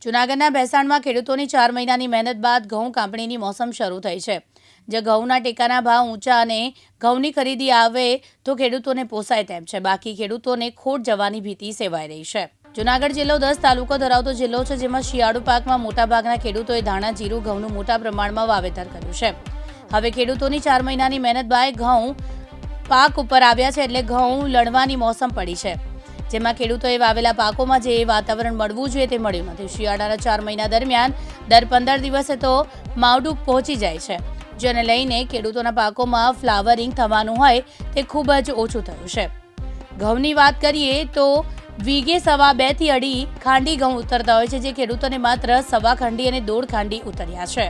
જૂનાગઢના ભેસાણમાં ખેડૂતોની 4 મહિનાની મહેનત બાદ ઘઉં કાપણીની મોસમ શરૂ થઈ છે. જે ઘઉંના ટેકાના ભાવ ઊંચા અને ઘઉંની ખરીદી આવે તો ખેડૂતોને પોસાય તેમ છે. બાકી ખેડૂતોને ખોટ જવાની ભીતિ સેવાઈ રહી છે. જૂનાગઢ જિલ્લો 10 તાલુકો ધરાવતો જિલ્લો છે, જેમાં શિયાળુ પાકમાં મોટાભાગના ખેડૂતોએ ધાણા, જીરું, ઘઉંનું મોટા પ્રમાણમાં વાવેતર કર્યું છે. હવે ખેડૂતોની 4 મહિનાની મહેનત બાદ ઘઉં પાક ઉપર આવ્યા છે, એટલે ઘઉં લણવાની મોસમ પડી છે. જેમાં ખેડૂતોએ વાવેલા પાકોમાં જે વાતાવરણ મળવું જોઈએ તે મળ્યું નથી. શિયાળાના 4 મહિના દરમિયાન દર 15 દિવસે તો માવઠું પહોંચી જાય છે, જેને લઈને ખેડૂતોના પાકોમાં ફ્લાવરિંગ થવાનું હોય તે ખૂબ જ ઓછું થયું છે. ઘઉંની વાત કરીએ તો વીઘે 2.5 થી 2.5 ખાંડી ઘઉં ઉતરતા હોય છે, જે ખેડૂતોને માત્ર 1.25 ખાંડી અને 1.5 ખાંડી ઉતર્યા છે.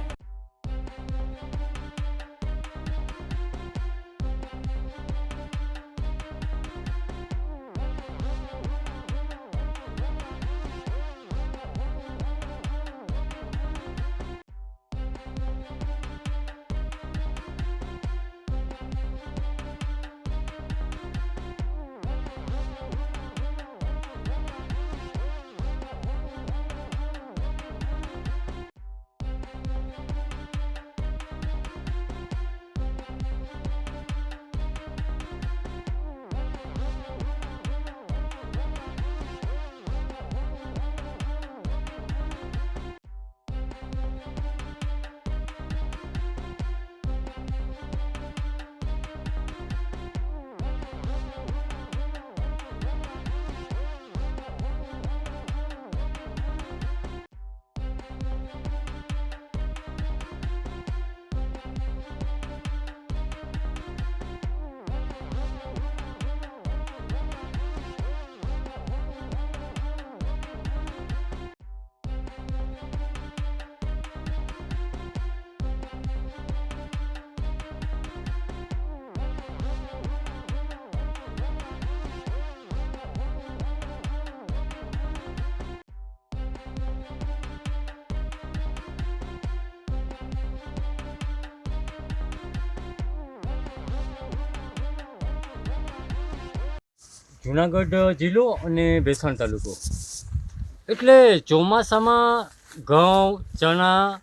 જૂનાગઢ જિલ્લો અને ભેસાણ તાલુકો એટલે ચોમાસામાં ઘઉં, ચણા,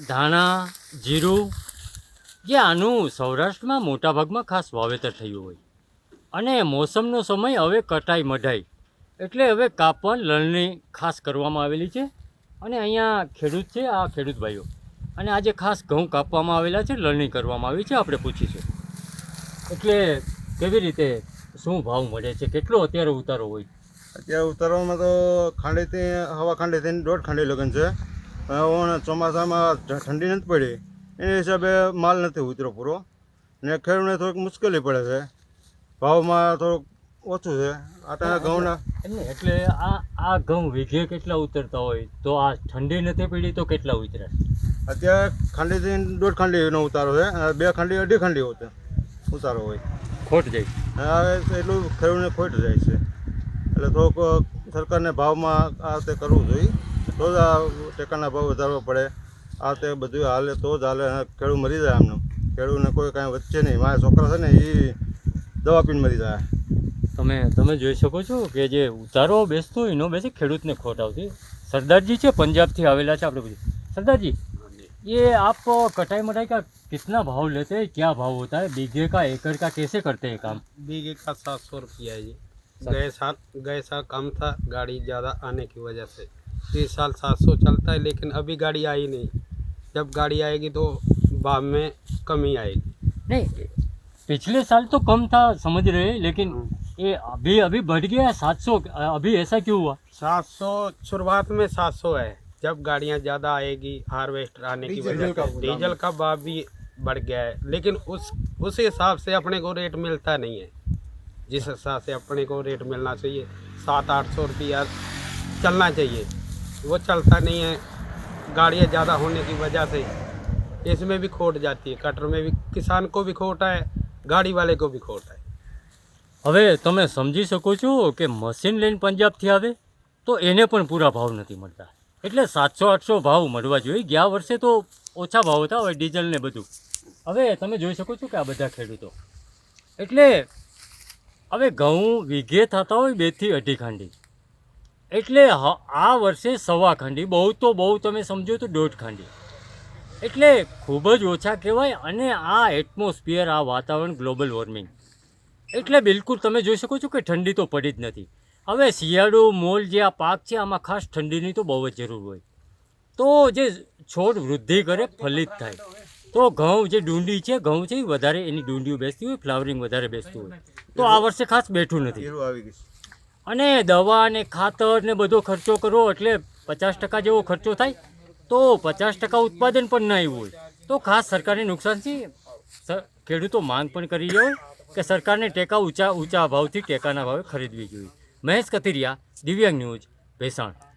ધાણા, જીરું જે આનું સૌરાષ્ટ્રમાં મોટાભાગમાં ખાસ વાવેતર થયું હોય અને મોસમનો સમય હવે કટાઈ મઢાઈ એટલે હવે કાપણ લણણી ખાસ કરવામાં આવેલી છે. અને અહીંયા ખેડૂત છે, આ ખેડૂત ભાઈઓ, અને આજે ખાસ ઘઉં કાપવામાં આવેલા છે, લણણી કરવામાં આવી છે. આપણે પૂછીશું એટલે કેવી રીતે શું ભાવ મળે છે, કેટલો અત્યારે ઉતારો હોય? અત્યારે ઉતારવામાં તો ખાંડીથી હવા ખાંડીથી 1.5 ખાંડી લગન છે. ચોમાસામાં ઠંડી નથી પડી, એ હિસાબે માલ નથી ઉતર્યો પૂરો, ને ખેડૂતને થોડીક મુશ્કેલી પડે છે. ભાવમાં થોડુંક ઓછું છે આટાના ઘઉંના. એટલે આ ઘઉં વીઘે કેટલા ઉતરતા હોય? તો આ ઠંડી નથી પડી તો કેટલા ઉતર્યા? અત્યારે ખાંડીથી 1.5 ખાંડીનો ઉતારો છે, 2 ખાંડી 2.5 ખાંડી ઉતારો હોય. ખોટ જાય હવે એટલું ખેડૂતને ખોટ જાય છે, એટલે થોડુંક સરકારને ભાવમાં આ તે કરવું જોઈએ, તો જ આ ટેકાના ભાવ વધારવો પડે. આ તે બધું હાલે તો જ હાલે. ખેડૂત મરી જાય આમનું, ખેડૂતને કોઈ કાંઈ વચ્ચે નહીં. મારા છોકરા છે ને એ દવા પીને મરી જાય. તમે જોઈ શકો છો કે જે ઉતારો બેસતો હોય એનો બેસે ખેડૂતને ખોટ આવતી. સરદારજી છે, પંजाब આવેલા છે. આપણે પૂછીએ सरदार जी, ये आप कटाई मटाई का कितना भाव लेते हैं, क्या भाव होता है? बीघे का, एकड़ का कैसे करते हैं काम? बीघे का 700 रुपया है जी। गए साल कम था, गाड़ी ज़्यादा आने की वजह से, तो इस साल 700 चलता है, लेकिन अभी गाड़ी आई नहीं। जब गाड़ी आएगी तो भाव में कमी आएगी। नहीं, पिछले साल तो कम था समझ रहे हैं, लेकिन ये अभी बढ़ गया 700, अभी ऐसा क्यों हुआ? 700 शुरुआत में 700 है, जब गाड़ियाँ ज़्यादा आएगी, हार्वेस्टर आने की वजह से डीजल का भाव भी बढ़ गया है, लेकिन उस हिसाब से अपने को रेट मिलता नहीं है जिस हिसाब से अपने को रेट मिलना चाहिए। 700-800 रुपया चलना चाहिए, वो चलता नहीं है। गाड़ियाँ ज़्यादा होने की वजह से इसमें भी खोट जाती है, कटर में भी किसान को भी खोट है, गाड़ी वाले को भी खोट है। હવે તમે સમજી શકો છો કે મશીન લઈને પંજાબથી આવે તો એને પણ પૂરા ભાવ નથી મળતા, એટલે 700-800 ભાવ મળવા જોઈએ. ગયા વર્ષે તો ઓછા ભાવ હતા, હવે ડીઝલ ને બધું. હવે તમે જોઈ શકો છો કે આ બધા ખેડૂતો, એટલે હવે ઘઉં વીઘે થતા હોય 2 થી 2.5 ખાંડી, એટલે આ વર્ષે 1.25 ખાંડી, બહુ તો બહુ તમે સમજો તો 1.5 ખાંડી, એટલે ખૂબ જ ઓછા કહેવાય. અને આ એટમોસ્ફિયર, આ વાતાવરણ, ગ્લોબલ વોર્મિંગ, એટલે બિલકુલ તમે જોઈ શકો છો કે ઠંડી તો પડી જ નથી. હવે શિયાળો મોલ જે આ પાક છે આમાં ખાસ ઠંડીની તો બહુ જ જરૂર હોય, તો જે છોડ વૃદ્ધિ કરે, ફલિત થાય, તો ઘઉં જે ડુંડી છે, ઘઉં છે એ વધારે એની ડુંડીઓ બેસતી હોય, ફ્લાવરિંગ વધારે બેસતું હોય, તો આ વર્ષે ખાસ બેઠું નથી. હીરો આવી ગઈ. અને દવા ને ખાતર ને બધો ખર્ચો કરો એટલે 50% જેવો ખર્ચો થાય, તો 50% ઉત્પાદન પણ ના આવ્યું હોય, તો ખાસ સરકારને નુકસાન છે. ખેડૂતો માંગ પણ કરી રહ્યા હોય કે સરકારને ટેકા ઊંચા ભાવથી ટેકાના ભાવે ખરીદવી જોઈએ. મહેશ કથિરિયા, દિવ્યાંગ ન્યૂઝ, ભેસાણ.